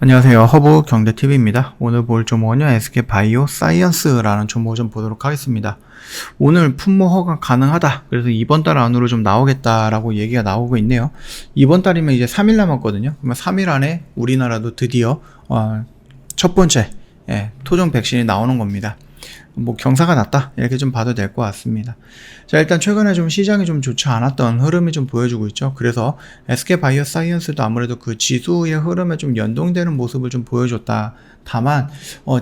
안녕하세요. 허브 경제TV입니다. 오늘 볼 종목은요, SK바이오 사이언스라는 종목을 좀 보도록 하겠습니다. 오늘 품목 허가 가능하다. 그래서 이번 달 안으로 좀 나오겠다라고 얘기가 나오고 있네요. 이번 달이면 이제 3일 남았거든요. 그러면 3일 안에 우리나라도 드디어 첫 번째 토종 백신이 나오는 겁니다. 뭐 경사가 났다 이렇게 좀 봐도 될 것 같습니다. 자, 일단 최근에 좀 시장이 좀 좋지 않았던 흐름이 좀 보여주고 있죠. 그래서 SK바이오 사이언스도 아무래도 그 지수의 흐름에 좀 연동되는 모습을 좀 보여줬다. 다만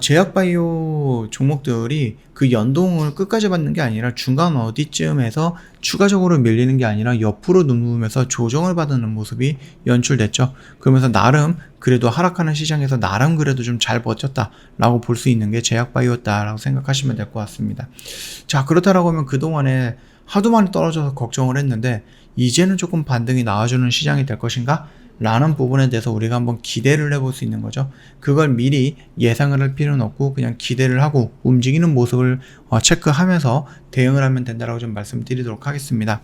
제약바이오 종목들이 그 연동을 끝까지 받는 게 아니라 중간 어디쯤에서 추가적으로 밀리는 게 아니라 옆으로 누우면서 조정을 받는 모습이 연출됐죠. 그러면서 나름 그래도 하락하는 시장에서 나름 그래도 좀 잘 버텼다라고 볼 수 있는 게 제약바이오였다라고 생각하시면 될 것 같습니다. 자, 그렇다라고 하면 그동안에 하도 많이 떨어져서 걱정을 했는데 이제는 조금 반등이 나와주는 시장이 될 것인가? 라는 부분에 대해서 우리가 한번 기대를 해볼 수 있는 거죠. 그걸 미리 예상을 할 필요는 없고 그냥 기대를 하고 움직이는 모습을 체크하면서 대응을 하면 된다라고 좀 말씀드리도록 하겠습니다.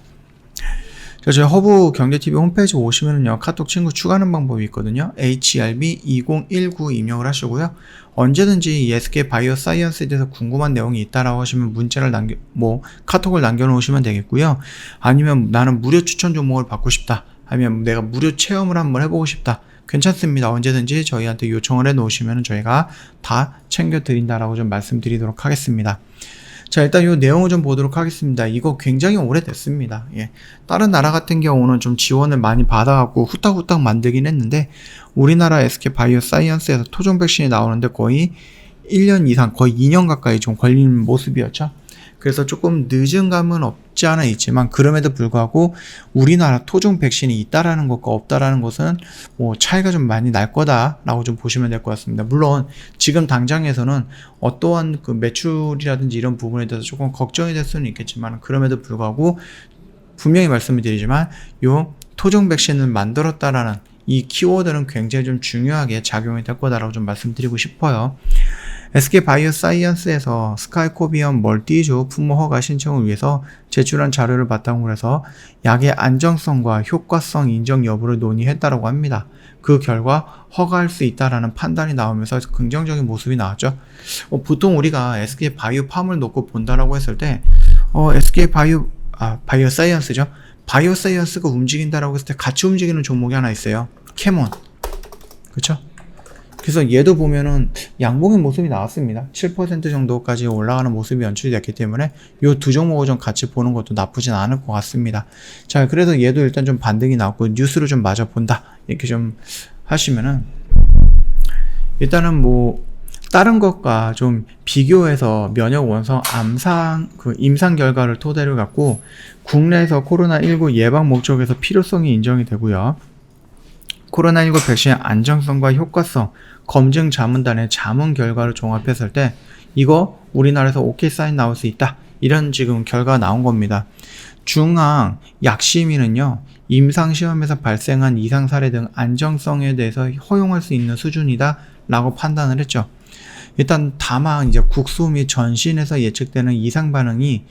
자, 저희 허브 경제TV 홈페이지 오시면은요, 카톡 친구 추가하는 방법이 있거든요. HRB2019 입력을 하시고요. 언제든지 이 SK바이오 사이언스에 대해서 궁금한 내용이 있다라고 하시면 문자를 카톡을 남겨놓으시면 되겠고요. 아니면 나는 무료 추천 종목을 받고 싶다. 아니면 내가 무료 체험을 한번 해보고 싶다. 괜찮습니다. 언제든지 저희한테 요청을 해 놓으시면 저희가 다 챙겨드린다라고 좀 말씀드리도록 하겠습니다. 자, 일단 이 내용을 좀 보도록 하겠습니다. 이거 굉장히 오래됐습니다. 다른 나라 같은 경우는 좀 지원을 많이 받아갖고 후딱후딱 만들긴 했는데 우리나라 SK바이오 사이언스에서 토종 백신이 나오는데 거의 1년 이상, 거의 2년 가까이 좀 걸리는 모습이었죠. 그래서 조금 늦은 감은 없지 않아 있지만 그럼에도 불구하고 우리나라 토종 백신이 있다라는 것과 없다라는 것은 뭐 차이가 좀 많이 날 거다라고 좀 보시면 될 것 같습니다. 물론 지금 당장에서는 어떠한 그 매출이라든지 이런 부분에 대해서 조금 걱정이 될 수는 있겠지만 그럼에도 불구하고 분명히 말씀을 드리지만 요 토종 백신을 만들었다라는 이 키워드는 굉장히 좀 중요하게 작용이 될 거다라고 좀 말씀드리고 싶어요. SK바이오 사이언스에서 스카이코비언 멀티주 품목 허가 신청을 위해서 제출한 자료를 바탕으로 해서 약의 안정성과 효과성 인정 여부를 논의했다고 합니다. 그 결과 허가할 수 있다라는 판단이 나오면서 긍정적인 모습이 나왔죠. 보통 우리가 SK바이오팜을 놓고 본다라고 했을 때 바이오 사이언스죠. 바이오 사이언스가 움직인다라고 했을 때 같이 움직이는 종목이 하나 있어요. 캐몬. 그렇죠? 그래서 얘도 보면은 양봉의 모습이 나왔습니다. 7% 정도까지 올라가는 모습이 연출이 됐기 때문에 이 두 종목을 좀 같이 보는 것도 나쁘진 않을 것 같습니다. 자, 그래서 얘도 일단 좀 반등이 나왔고 뉴스를 좀 마저 본다 이렇게 좀 하시면은 일단은 뭐 다른 것과 좀 비교해서 면역 원성 임상 결과를 토대로 갖고 국내에서 코로나19 예방 목적에서 필요성이 인정이 되고요. 코로나19 백신의 안정성과 효과성 검증 자문단의 자문 결과를 종합했을 때 이거 우리나라에서 오케이 사인 나올 수 있다. 이런 지금 결과가 나온 겁니다. 중앙 약심위는요. 임상시험에서 발생한 이상 사례 등 안정성에 대해서 허용할 수 있는 수준이다 라고 판단을 했죠. 일단 다만 이제 국소 및 전신에서 예측되는 이상 반응이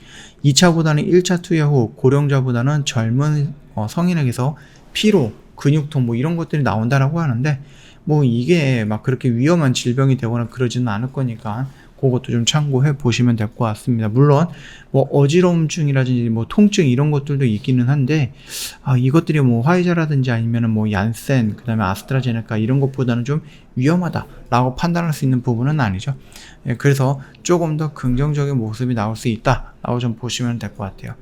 2차보다는 1차 투여 후 고령자보다는 젊은 성인에게서 피로 근육통 뭐 이런 것들이 나온다라고 하는데 뭐 이게 막 그렇게 위험한 질병이 되거나 그러지는 않을 거니까 그것도 좀 참고해 보시면 될 것 같습니다. 물론 뭐 어지러움증이라든지 뭐 통증 이런 것들도 있기는 한데 이것들이 뭐 화이자라든지 아니면은 뭐 얀센 그다음에 아스트라제네카 이런 것보다는 좀 위험하다라고 판단할 수 있는 부분은 아니죠. 그래서 조금 더 긍정적인 모습이 나올 수 있다라고 좀 보시면 될 것 같아요.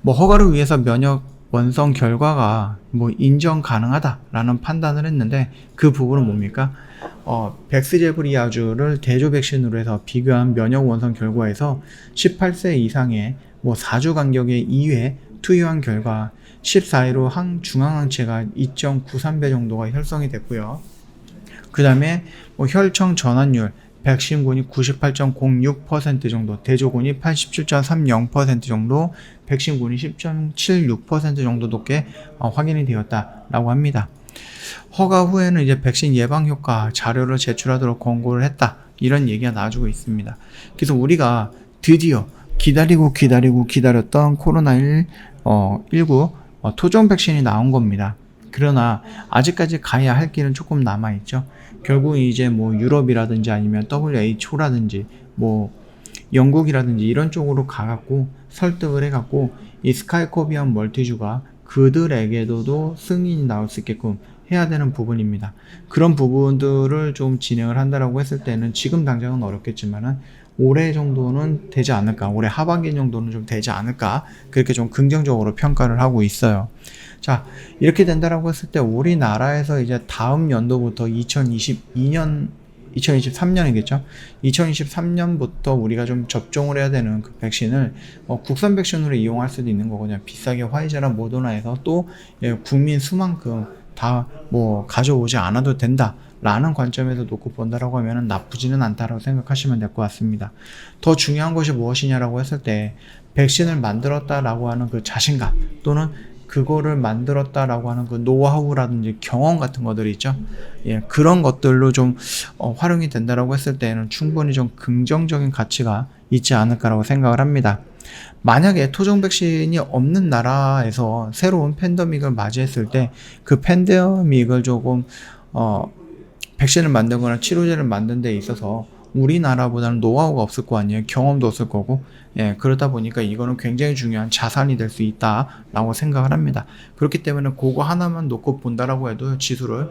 뭐 허가를 위해서 면역 원성 결과가 뭐 인정 가능하다라는 판단을 했는데 그 부분은 뭡니까? 백스제브리아주를 대조 백신으로 해서 비교한 면역 원성 결과에서 18세 이상의 뭐 4주 간격의 2회 투여한 결과 14일 후 중앙항체가 2.93배 정도가 형성이 됐고요. 그 다음에 뭐 혈청 전환율 백신군이 98.06% 정도, 대조군이 87.30% 정도, 백신군이 10.76% 정도 높게 확인이 되었다라고 합니다. 허가 후에는 이제 백신 예방 효과 자료를 제출하도록 권고를 했다. 이런 얘기가 나와주고 있습니다. 그래서 우리가 드디어 기다렸던 코로나19 토종 백신이 나온 겁니다. 그러나 아직까지 가야 할 길은 조금 남아있죠. 결국 이제 뭐 유럽이라든지 아니면 WHO라든지 뭐 영국이라든지 이런 쪽으로 가갖고 설득을 해갖고 이 스카이코비안 멀티주가 그들에게도 승인이 나올 수 있게끔 해야 되는 부분입니다. 그런 부분들을 좀 진행을 한다라고 했을 때는 지금 당장은 어렵겠지만은 올해 정도는 되지 않을까, 올해 하반기 정도는 좀 되지 않을까, 그렇게 좀 긍정적으로 평가를 하고 있어요. 자, 이렇게 된다라고 했을 때 우리나라에서 이제 다음 연도부터 2023년이겠죠? 2023년부터 우리가 좀 접종을 해야 되는 그 백신을 국산 백신으로 이용할 수도 있는 거거든요. 비싸게 화이자나 모더나에서 또 국민 수만큼 다 뭐 가져오지 않아도 된다 라는 관점에서 놓고 본다라고 하면 나쁘지는 않다라고 생각하시면 될 것 같습니다. 더 중요한 것이 무엇이냐라고 했을 때 백신을 만들었다라고 하는 그 자신감 또는 그거를 만들었다라고 하는 그 노하우라든지 경험 같은 것들이 있죠. 예, 그런 것들로 좀 활용이 된다라고 했을 때는 충분히 좀 긍정적인 가치가 있지 않을까라고 생각을 합니다. 만약에 토종 백신이 없는 나라에서 새로운 팬데믹을 맞이했을 때 그 팬데믹을 조금 백신을 만들거나 치료제를 만든 데 있어서 우리나라보다는 노하우가 없을 거 아니에요. 경험도 없을 거고. 예, 그러다 보니까 이거는 굉장히 중요한 자산이 될 수 있다라고 생각을 합니다. 그렇기 때문에 그거 하나만 놓고 본다라고 해도 지수가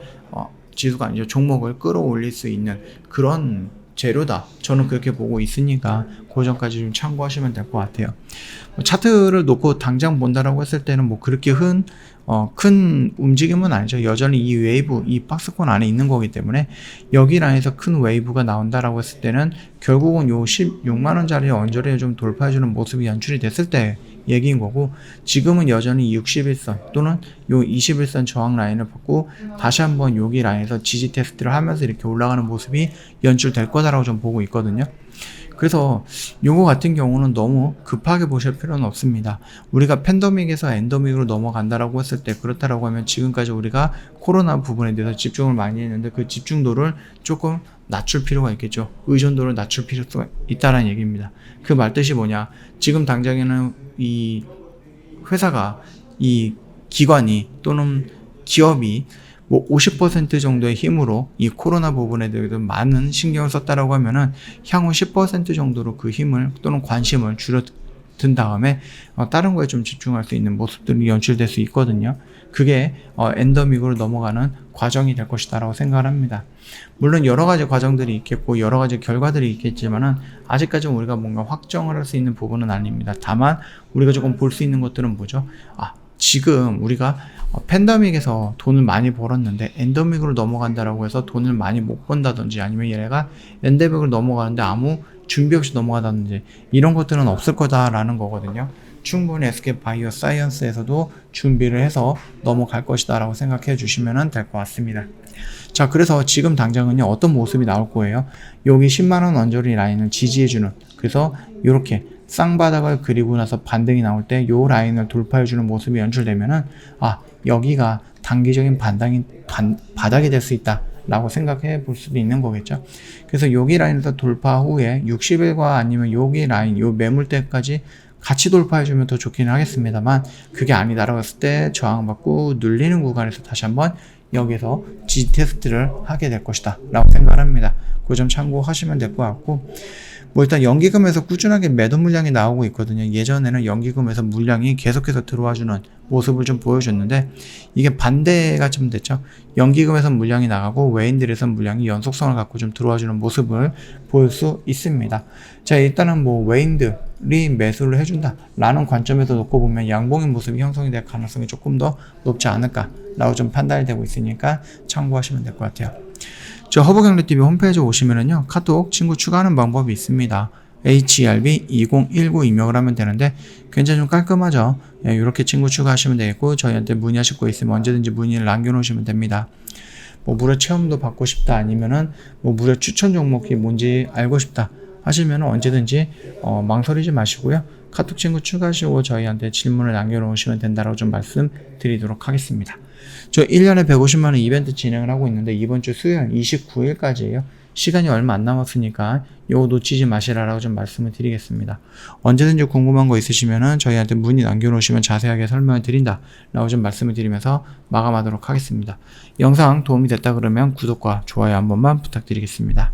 아니죠. 종목을 끌어올릴 수 있는 그런 재료다. 저는 그렇게 보고 있으니까 그 점까지 좀 참고하시면 될 것 같아요. 차트를 놓고 당장 본다라고 했을 때는 뭐 그렇게 큰 움직임은 아니죠. 여전히 이 웨이브, 이 박스권 안에 있는 거기 때문에 여기 라인에서 큰 웨이브가 나온다라고 했을 때는 결국은 요 16만원짜리 언저리에 좀 돌파해주는 모습이 연출이 됐을 때 얘기인 거고, 지금은 여전히 61선 또는 요 21선 저항 라인을 받고 다시 한번 여기 라인에서 지지 테스트를 하면서 이렇게 올라가는 모습이 연출될 거다라고 좀 보고 있거든요. 그래서 요거 같은 경우는 너무 급하게 보실 필요는 없습니다. 우리가 팬데믹에서 엔데믹으로 넘어간다라고 했을 때 그렇다라고 하면 지금까지 우리가 코로나 부분에 대해서 집중을 많이 했는데 그 집중도를 조금 낮출 필요가 있겠죠. 의존도를 낮출 필요가 있다라는 얘기입니다. 그 말뜻이 뭐냐? 지금 당장에는 이 회사가, 이 기관이 또는 기업이 뭐 50% 정도의 힘으로 이 코로나 부분에 대해서 많은 신경을 썼다라고 하면은 향후 10% 정도로 그 힘을 또는 관심을 줄여든 다음에 다른 거에 좀 집중할 수 있는 모습들이 연출될 수 있거든요. 그게 엔데믹으로 넘어가는 과정이 될 것이다라고 생각을 합니다. 물론 여러 가지 과정들이 있겠고 여러 가지 결과들이 있겠지만은 아직까지는 우리가 뭔가 확정을 할 수 있는 부분은 아닙니다. 다만 우리가 조금 볼 수 있는 것들은 뭐죠? 지금 우리가 팬데믹에서 돈을 많이 벌었는데 엔데믹으로 넘어간다라고 해서 돈을 많이 못 번다든지 아니면 얘네가 엔데믹으로 넘어가는데 아무 준비 없이 넘어가다든지 이런 것들은 없을 거다라는 거거든요. 충분히 SK바이오 사이언스에서도 준비를 해서 넘어갈 것이다 라고 생각해 주시면 될 것 같습니다. 자, 그래서 지금 당장은요 어떤 모습이 나올 거예요. 여기 10만원 언저리 라인을 지지해주는, 그래서 이렇게 쌍바닥을 그리고 나서 반등이 나올 때 요 라인을 돌파해주는 모습이 연출되면은 여기가 단기적인 바닥이 될 수 있다 라고 생각해 볼 수도 있는 거겠죠. 그래서 여기 라인에서 돌파 후에 60일과 아니면 여기 라인, 요 매물대까지 같이 돌파해주면 더 좋기는 하겠습니다만 그게 아니다라고 했을 때 저항받고 눌리는 구간에서 다시 한번 여기서 지지 테스트를 하게 될 것이다 라고 생각을 합니다. 그 점 참고하시면 될 것 같고, 뭐 일단 연기금에서 꾸준하게 매도 물량이 나오고 있거든요. 예전에는 연기금에서 물량이 계속해서 들어와주는 모습을 좀 보여줬는데 이게 반대가 좀 됐죠. 연기금에서 물량이 나가고 외인들에서 물량이 연속성을 갖고 좀 들어와주는 모습을 볼 수 있습니다. 자, 일단은 뭐 외인들이 매수를 해준다 라는 관점에서 놓고 보면 양봉의 모습이 형성이 될 가능성이 조금 더 높지 않을까 라고 좀 판단이 되고 있으니까 참고하시면 될 것 같아요. 저 허브경제TV 홈페이지 오시면은요 카톡 친구 추가하는 방법이 있습니다. HERB2019 입력을 하면 되는데 굉장히 좀 깔끔하죠. 예, 이렇게 친구 추가하시면 되겠고 저희한테 문의하실 거 있으면 언제든지 문의를 남겨놓으시면 됩니다. 뭐 무료 체험도 받고 싶다 아니면은 뭐 무료 추천 종목이 뭔지 알고 싶다 하시면 언제든지 망설이지 마시고요. 카톡 친구 추가하시고 저희한테 질문을 남겨놓으시면 된다고 좀 말씀드리도록 하겠습니다. 저 1년에 150만원 이벤트 진행을 하고 있는데 이번 주 수요일 29일까지예요. 시간이 얼마 안 남았으니까 요거 놓치지 마시라라고 좀 말씀을 드리겠습니다. 언제든지 궁금한 거 있으시면은 저희한테 문의 남겨놓으시면 자세하게 설명을 드린다 라고 좀 말씀을 드리면서 마감하도록 하겠습니다. 영상 도움이 됐다 그러면 구독과 좋아요 한 번만 부탁드리겠습니다.